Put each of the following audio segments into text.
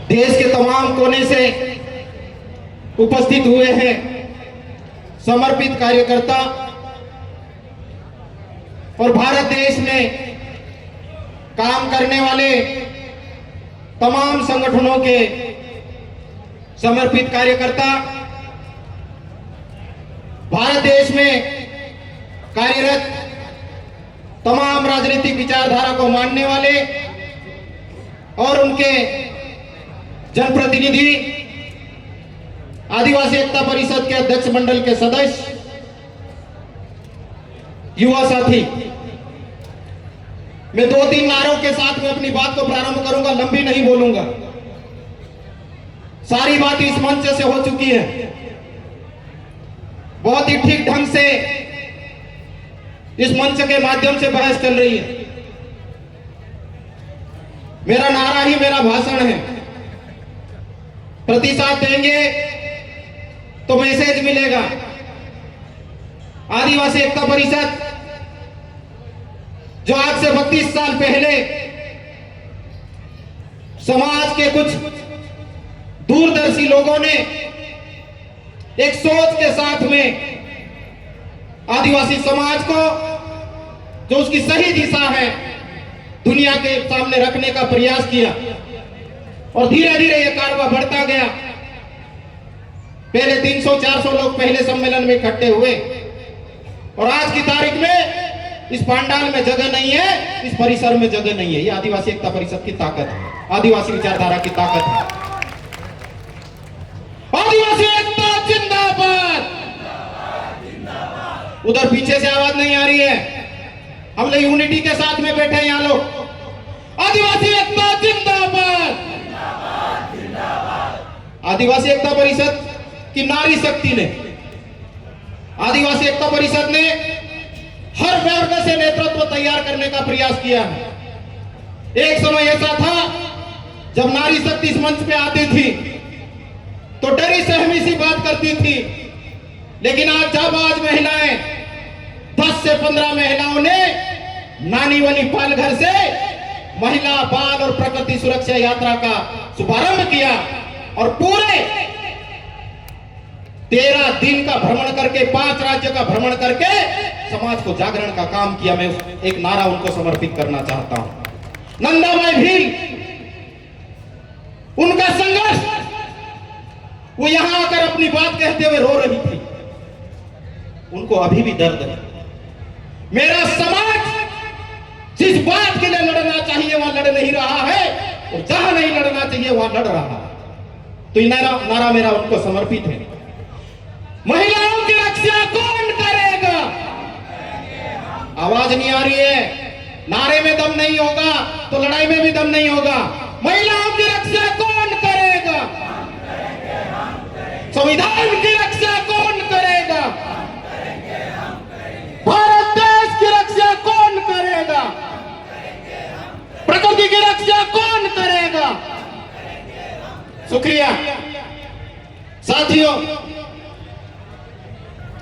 देश के तमाम कोने से उपस्थित हुए हैं समर्पित कार्यकर्ता और भारत देश में काम करने वाले तमाम संगठनों के समर्पित कार्यकर्ता, भारत देश में कार्यरत तमाम राजनीतिक विचारधारा को मानने वाले और उनके जनप्रतिनिधि, आदिवासी एकता परिषद के अध्यक्ष मंडल के सदस्य, युवा साथी, मैं 2-3 नारों के साथ में अपनी बात को प्रारंभ करूंगा, लंबी नहीं बोलूंगा। सारी बात इस मंच से हो चुकी है, बहुत ही ठीक ढंग से इस मंच के माध्यम से बहस चल रही है। मेरा नारा ही मेरा भाषण है, प्रतिसाद देंगे तो मैसेज मिलेगा। आदिवासी एकता परिषद जो आज से 32 साल पहले समाज के कुछ दूरदर्शी लोगों ने एक सोच के साथ में आदिवासी समाज को, जो उसकी सही दिशा है, दुनिया के सामने रखने का प्रयास किया और धीरे धीरे यह कारवा बढ़ता गया। पहले 300-400 लोग पहले सम्मेलन में इकट्ठे हुए और आज की तारीख में इस पांडाल में जगह नहीं है, इस परिसर में जगह नहीं है। ये आदिवासी एकता परिषद की ताकत है, आदिवासी विचारधारा की ताकत है। आदिवासी एकता जिंदाबाद। उधर पीछे से आवाज नहीं आ रही है, हम लोग यूनिटी के साथ में बैठे हैं यहाँ लोग। आदिवासी एकता जिंदाबाद। आदिवासी एकता परिषद की नारी शक्ति ने, आदिवासी एकता परिषद ने हर वर्ग से नेतृत्व तैयार करने का प्रयास किया है। एक समय ऐसा था जब नारी शक्ति इस मंच पे आती थी तो डरी सहमी सी बात करती थी, लेकिन आज जब आज महिलाएं 10 से 15 महिलाओं ने नानी वाली पालघर से महिला बाल और प्रकृति सुरक्षा यात्रा का शुभारंभ किया और पूरे 13 दिन का भ्रमण करके 5 राज्य का भ्रमण करके समाज को जागरण का काम किया। मैं एक नारा उनको समर्पित करना चाहता हूं। नंदाबाई भी, उनका संघर्ष, वो यहां आकर अपनी बात कहते हुए रो रही थी, उनको अभी भी दर्द है। मेरा समाज जिस बात के लिए लड़ना चाहिए वहां लड़ नहीं रहा है और जहां नहीं लड़ना चाहिए वहां लड़ रहा है। तो ये नारा मेरा उनको समर्पित है। महिलाओं की रक्षा कौन करेगा? आवाज नहीं आ रही है, नारे में दम नहीं होगा तो लड़ाई में भी दम नहीं होगा। महिलाओं की रक्षा कौन करेगा? संविधान की रक्षा कौन करेगा? भारत देश की रक्षा कौन करेगा? प्रकृति की रक्षा कौन करेगा? शुक्रिया साथियों।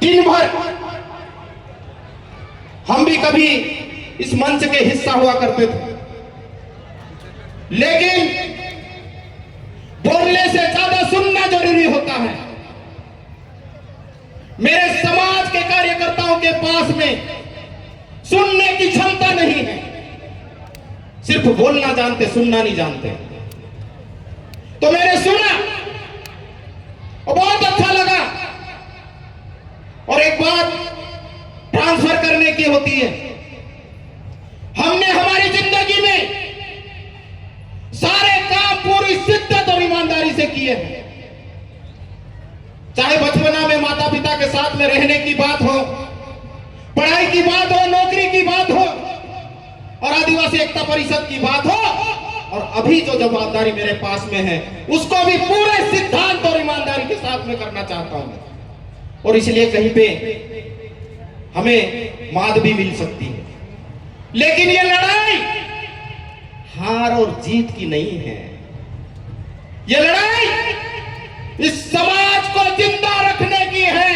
दिन भर हम भी कभी इस मंच के हिस्सा हुआ करते थे, लेकिन बोलने से ज्यादा सुनना जरूरी होता है। मेरे समाज के कार्यकर्ताओं के पास में सुनने की क्षमता नहीं है, सिर्फ बोलना जानते, सुनना नहीं जानते। तो मैंने सुना और बहुत अच्छा लगा। और एक बात ट्रांसफर करने की होती है। हमने हमारी जिंदगी में सारे काम पूरी शिद्दत और ईमानदारी से किए हैं, चाहे बचपना में माता पिता के साथ में रहने की बात हो, पढ़ाई की बात हो, नौकरी की बात हो और आदिवासी एकता परिषद की बात हो, और अभी जो जवाबदारी मेरे पास में है उसको भी पूरे सिद्धांत और ईमानदारी के साथ में करना चाहता हूं। और इसलिए कहीं पे हमें मात भी मिल सकती है, लेकिन ये लड़ाई हार और जीत की नहीं है। ये लड़ाई इस समाज को जिंदा रखने की है,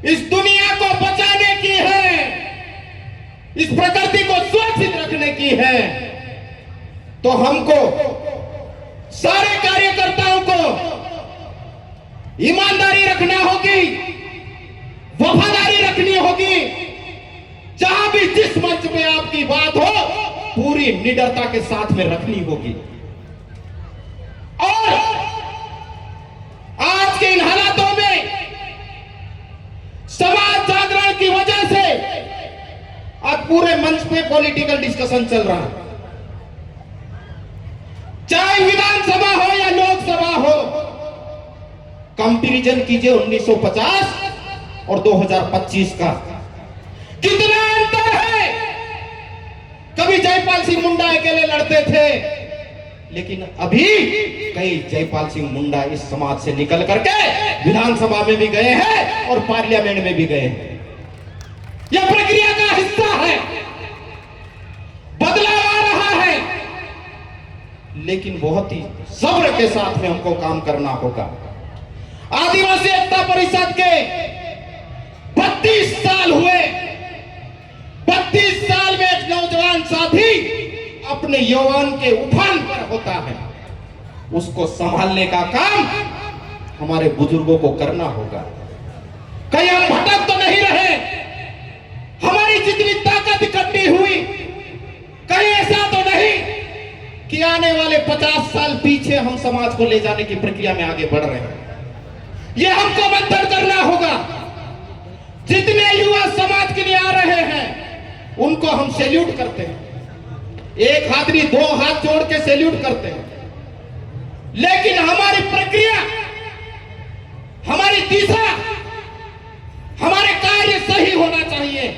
इस दुनिया को बचाने की है, इस प्रकृति को सुरक्षित रखने की है। तो हमको सारे कार्यकर्ताओं को ईमानदारी रखना होगी, वफादारी रखनी होगी। जहां भी जिस मंच पे आपकी बात हो, पूरी निडरता के साथ में रखनी होगी। और आज के इन हालातों में समाज जागरण की वजह से आज पूरे मंच पे पॉलिटिकल डिस्कशन चल रहा है, चाहे विधानसभा हो या लोकसभा हो। कंपैरिजन कीजिए 1950 और 2025 का, कितना अंतर है। कभी जयपाल सिंह मुंडा अकेले लड़ते थे, लेकिन अभी कई जयपाल सिंह मुंडा इस समाज से निकल करके विधानसभा में भी गए हैं और पार्लियामेंट में भी गए हैं। यह प्रक्रिया का हिस्सा है, बदलाव आ रहा है, लेकिन बहुत ही सब्र के साथ में हमको काम करना होगा। आदिवासी एकता परिषद के 32 साल हुए। 32 साल में एक नौजवान साथी अपने यौवन के उफान पर होता है, उसको संभालने का काम हमारे बुजुर्गों को करना होगा। कहीं हम भटक तो नहीं रहे, हमारी जितनी ताकत इकट्ठी हुई, कहीं ऐसा तो नहीं कि आने वाले 50 साल पीछे हम समाज को ले जाने की प्रक्रिया में आगे बढ़ रहे हैं। यह हमको मंथन करना होगा। जितने युवा समाज के लिए आ रहे हैं, उनको हम सैल्यूट करते हैं, एक हाथ नहीं 2 हाथ जोड़ के सैल्यूट करते हैं। लेकिन हमारी प्रक्रिया, हमारी दिशा, हमारे कार्य सही होना चाहिए,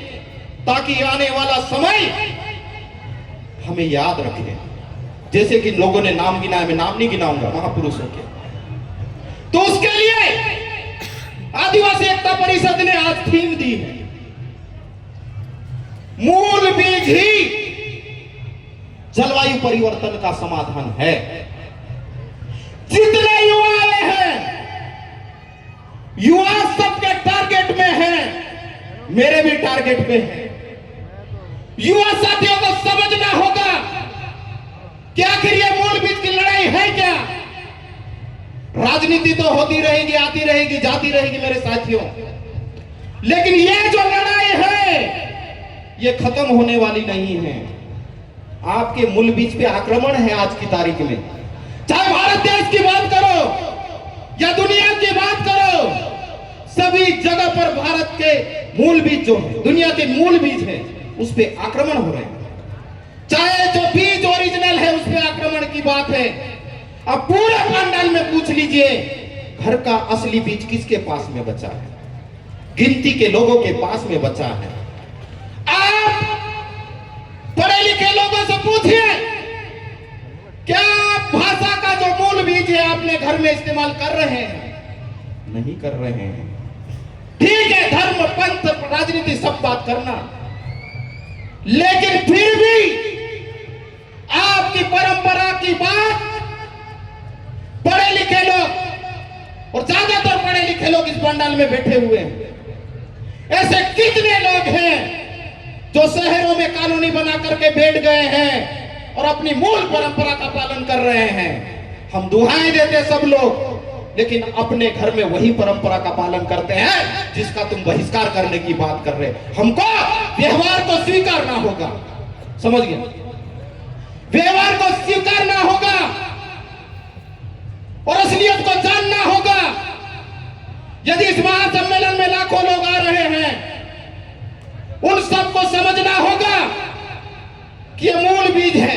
ताकि आने वाला समय हमें याद रखे। जैसे कि लोगों ने नाम गिनाया, मैं नाम नहीं गिनाऊंगा महापुरुषों के, तो उसके लिए आदिवासी एकता परिषद ने आज थीम दी है, मूल बीज ही जलवायु परिवर्तन का समाधान है। जितने युवा आए हैं, युवा सबके टारगेट में हैं, मेरे भी टारगेट में है। युवा साथियों को समझना होगा कि आखिर ये मूल बीज की लड़ाई है क्या। राजनीति तो होती रहेगी, आती रहेगी, जाती रहेगी मेरे साथियों, लेकिन ये जो लड़ाई है ये खत्म होने वाली नहीं है। आपके मूल बीज पे आक्रमण है आज की तारीख में। चाहे भारत देश की बात करो या दुनिया की बात करो, सभी जगह पर भारत के मूल बीज जो है, दुनिया के मूल बीज है, उस पे आक्रमण हो रहे हैं। चाहे जो बीज ओरिजिनल है उस पे आक्रमण की बात है। अब पूरे पंडाल में पूछ लीजिए, घर का असली बीज किसके पास में बचा है? गिनती के लोगों के पास में बचा है। आप पढ़े लिखे लोगों से पूछिए, क्या भाषा का जो मूल बीज है आपने घर में इस्तेमाल कर रहे हैं? नहीं कर रहे हैं। ठीक है, धर्म, पंथ, राजनीति सब बात करना, लेकिन फिर भी आपकी परंपरा की बात पढ़े लिखे लोग, और ज्यादातर पढ़े लिखे लोग इस पंडाल में बैठे हुए हैं, ऐसे कितने लोग हैं जो शहरों में कानूनी बना करके बैठ गए हैं और अपनी मूल परंपरा का पालन कर रहे हैं। हम दुहाएं देते सब लोग, लेकिन अपने घर में वही परंपरा का पालन करते हैं जिसका तुम बहिष्कार करने की बात कर रहे। हमको व्यवहार को स्वीकारना होगा, समझ गए? व्यवहार को स्वीकारना होगा और असलियत को जानना होगा। यदि इस महासम्मेलन में लाखों लोग आ रहे हैं, उन सबको समझना होगा कि ये मूल बीज है,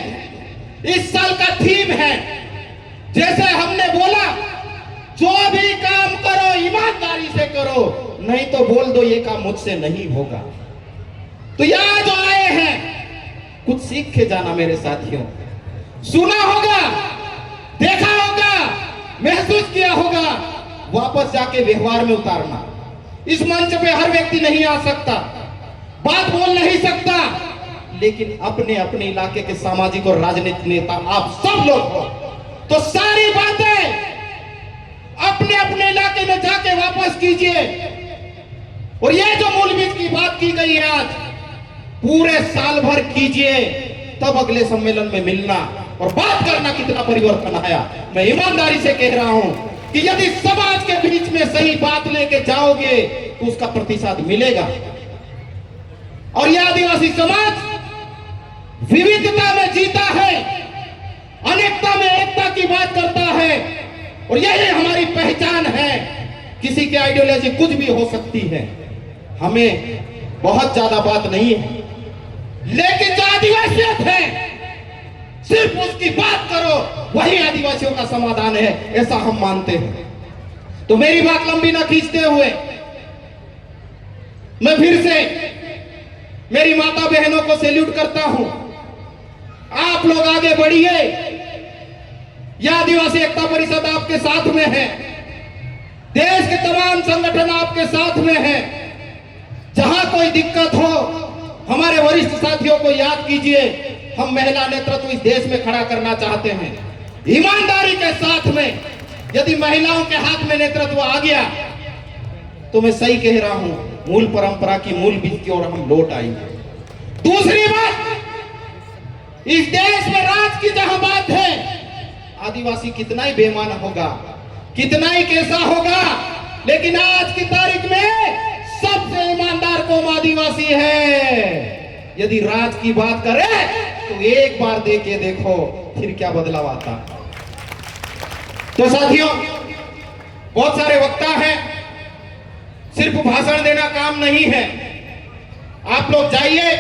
इस साल का थीम है। जैसे हमने बोला, जो भी काम करो ईमानदारी से करो, नहीं तो बोल दो ये काम मुझसे नहीं होगा। तो यहां जो आए हैं, कुछ सीख के जाना मेरे साथियों। सुना होगा, देखा होगा, महसूस किया होगा, वापस जाके व्यवहार में उतारना। इस मंच पे हर व्यक्ति नहीं आ सकता, बात बोल नहीं सकता, लेकिन अपने अपने इलाके के सामाजिक और राजनीतिक नेता आप सब लोग हो, तो सारी बातें अपने अपने इलाके में जाके वापस कीजिए। और ये जो मूल बीज की बात की गई है आज, पूरे साल भर कीजिए, तब अगले सम्मेलन में मिलना। और बात करना कितना परिवर्तन आया। मैं ईमानदारी से कह रहा हूं कि यदि समाज के बीच में सही बात लेके जाओगे तो उसका प्रतिशत मिलेगा। और यह आदिवासी समाज विविधता में जीता है, अनेकता में एकता की बात करता है, और यही हमारी पहचान है। किसी की आइडियोलॉजी कुछ भी हो सकती है, हमें बहुत ज्यादा बात नहीं है, लेकिन जो आदिवासियत है सिर्फ उसकी बात करो, वही आदिवासियों का समाधान है, ऐसा हम मानते हैं। तो मेरी बात लंबी ना खींचते हुए मैं फिर से मेरी माता बहनों को सैल्यूट करता हूं। आप लोग आगे बढ़िए, यह आदिवासी एकता परिषद आपके साथ में है, देश के तमाम संगठन आपके साथ में है। जहां कोई दिक्कत हो हमारे वरिष्ठ साथियों को याद कीजिए। हम महिला नेतृत्व इस देश में खड़ा करना चाहते हैं, ईमानदारी के साथ में। यदि महिलाओं के हाथ में नेतृत्व आ गया तो मैं सही कह रहा हूं, मूल परंपरा की मूल बीज की ओर हम लौट आएंगे। दूसरी बात, इस देश में राज की जहां बात है, आदिवासी कितना ही बेईमान होगा, कितना ही कैसा होगा, लेकिन आज की तारीख में सबसे ईमानदार कौम आदिवासी है। यदि राज की बात करें तो एक बार देके देखो फिर क्या बदलाव आता। तो साथियों, बहुत सारे वक्ता हैं, सिर्फ भाषण देना काम नहीं है। आप लोग जाइए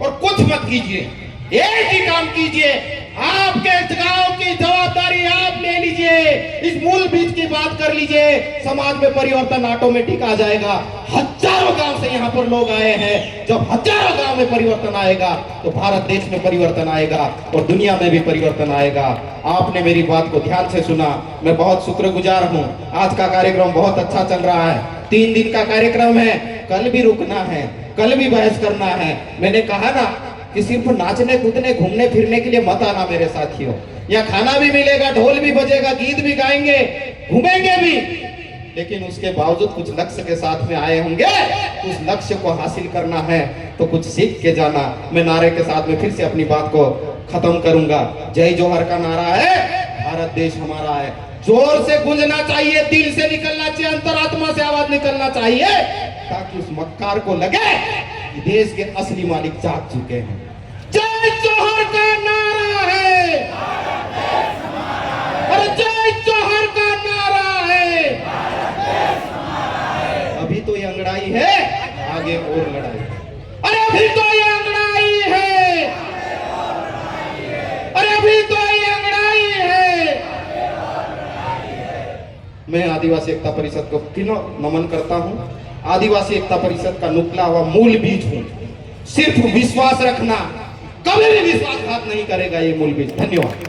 और कुछ मत कीजिए, एक ही काम कीजिए। आपके गांव की जवाबदारी आप ले लीजिए, इस मूल बीज की बात कर लीजिए, समाज में परिवर्तन ऑटोमेटिक आ जाएगा। हजारों गांव से यहाँ पर लोग आए हैं, जब हजारों गांव में परिवर्तन आएगा तो भारत देश में परिवर्तन आएगा और दुनिया में भी परिवर्तन आएगा। आपने मेरी बात को ध्यान से सुना, मैं बहुत शुक्रगुजार हूँ। आज का कार्यक्रम बहुत अच्छा चल रहा है, 3 दिन का कार्यक्रम है, कल भी रुकना है, कल भी बहस करना है। मैंने कहा ना कि सिर्फ नाचने कूदने घूमने फिरने के लिए मत आना मेरे साथियों। यहाँ खाना भी मिलेगा, ढोल भी बजेगा, गीत भी गाएंगे, घूमेंगे भी, लेकिन उसके बावजूद कुछ लक्ष्य के साथ में आए होंगे। उस लक्ष्य को हासिल करना है तो कुछ सीख के जाना। मैं नारे के साथ में फिर से अपनी बात को खत्म करूंगा। जय जोहर का नारा है, भारत देश हमारा है। जोर से गूंजना चाहिए, दिल से निकलना चाहिए, अंतरात्मा से आवाज निकलना चाहिए, ताकि उस मक्कार को लगे कि देश के असली मालिक जाग चुके हैं। जय जोहर का नारा है, अरे जय जोहर का नारा है। अभी तो ये अंगड़ाई है, आगे और लड़ाई। अरे अभी तो ये अंगड़ाई है, अरे अभी तो ये अंगड़ाई है। मैं आदिवासी एकता परिषद को तीनों नमन करता हूं। आदिवासी एकता परिषद का नुकला हुआ मूल बीज हूं। सिर्फ विश्वास रखना, कभी भी विश्वासघात नहीं करेगा ये मूल बीज। धन्यवाद।